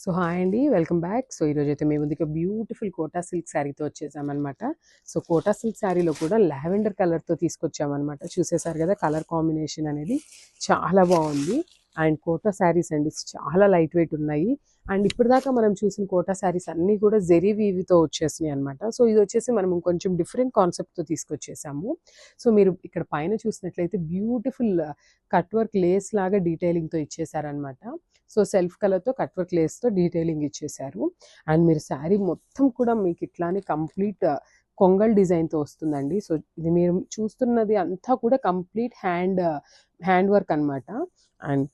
So hi అండి, welcome back. So ఈరోజైతే మేము ముందుకు బ్యూటిఫుల్ కోటా సిల్క్ శారీతో వచ్చేసామన్నమాట. సో కోటా సిల్క్ శారీలో కూడా లావెండర్ కలర్తో తీసుకొచ్చామన్నమాట. చూసేసారు కదా, కలర్ కాంబినేషన్ అనేది చాలా బాగుంది. అండ్ కోటా శారీస్ అండి చాలా లైట్ వెయిట్ ఉన్నాయి. అండ్ ఇప్పటిదాకా మనం చూసిన కోటా శారీస్ అన్నీ కూడా జెరీ వీవితో వచ్చేసినాయి అనమాట. సో ఇది వచ్చేసి మనం కొంచెం డిఫరెంట్ కాన్సెప్ట్తో తీసుకొచ్చేసాము. సో మీరు ఇక్కడ పైన చూసినట్లయితే బ్యూటిఫుల్ కట్ వర్క్ లేస్ లాగా డీటెయిలింగ్తో ఇచ్చేసారనమాట. సో సెల్ఫ్ కలర్తో కట్ వర్క్ లేస్తో డీటెయిలింగ్ ఇచ్చేసారు. అండ్ మీరు శారీ మొత్తం కూడా మీకు ఇట్లానే కంప్లీట్ కొంగల్ డిజైన్తో వస్తుందండి. సో ఇది మీరు చూస్తున్నది అంతా కూడా కంప్లీట్ హ్యాండ్ వర్క్ అనమాట. అండ్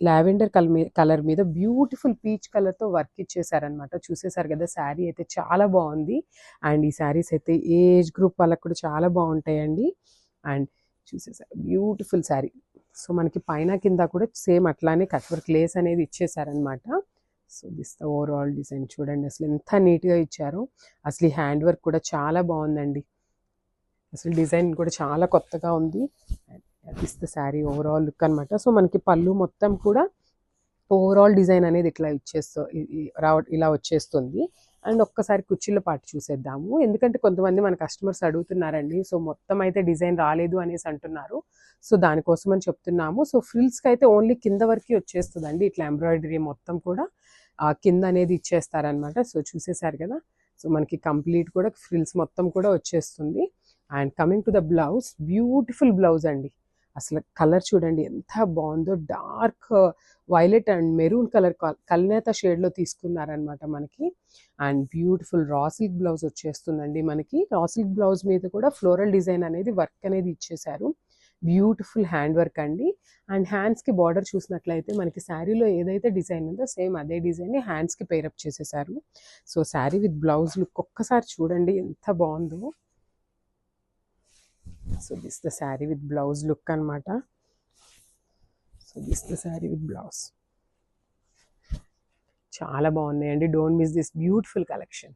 లావెండర్ కలర్ మీద బ్యూటిఫుల్ పీచ్ కలర్తో వర్క్ ఇచ్చేసారనమాట. చూసేసారు కదా, శారీ అయితే చాలా బాగుంది. అండ్ ఈ శారీస్ అయితే ఏజ్ గ్రూప్ వాళ్ళకి కూడా చాలా బాగుంటాయండి. అండ్ చూసేసారు బ్యూటిఫుల్ శారీ. సో మనకి పైన కింద కూడా సేమ్ అట్లానే కట్ వర్క్ లేస్ అనేది ఇచ్చేసారనమాట. So this the overall design చూడండి, అసలు ఎంత నీట్గా ఇచ్చారో. అసలు ఈ హ్యాండ్ వర్క్ కూడా చాలా బాగుందండి. అసలు డిజైన్ కూడా చాలా కొత్తగా ఉంది. This the sari overall look అనమాట. సో మనకి పళ్ళు మొత్తం కూడా ఓవరాల్ డిజైన్ అనేది ఇట్లా ఇలా వచ్చేస్తుంది. అండ్ ఒక్కసారి కుర్చీల పాటు చూసేద్దాము, ఎందుకంటే కొంతమంది మన కస్టమర్స్ అడుగుతున్నారండి. సో మొత్తం అయితే డిజైన్ రాలేదు అనేసి అంటున్నారు. సో దానికోసం అని చెప్తున్నాము. సో ఫ్రిల్స్కి అయితే ఓన్లీ కింద వరకు వచ్చేస్తుందండి. ఇట్లా ఎంబ్రాయిడరీ మొత్తం కూడా కింద అనేది ఇచ్చేస్తారనమాట. సో చూసేసారు కదా, సో మనకి కంప్లీట్ కూడా ఫ్రిల్స్ మొత్తం కూడా వచ్చేస్తుంది. And coming to the blouse, beautiful blouse అండి. అసలు కలర్ చూడండి ఎంత బాగుందో. Dark violet and maroon colour కల్నేత షేడ్లో తీసుకున్నారనమాట మనకి. And beautiful raw silk blouse వచ్చేస్తుందండి మనకి. రా సిల్క్ బ్లౌజ్ మీద కూడా ఫ్లోరల్ డిజైన్ అనేది వర్క్ అనేది ఇచ్చేసారు. బ్యూటిఫుల్ హ్యాండ్ వర్క్ అండి. అండ్ హ్యాండ్స్కి బార్డర్ చూసినట్లయితే మనకి శారీలో ఏదైతే డిజైన్ ఉందో సేమ్ అదే డిజైన్ని హ్యాండ్స్కి పేరప్ చేసేసారు. So sari with blouse look ఒక్కసారి చూడండి ఎంత బాగుందో. So this the sari with blouse look అనమాట. So this the sari with blouse చాలా బాగున్నాయండి. Don't miss this beautiful collection.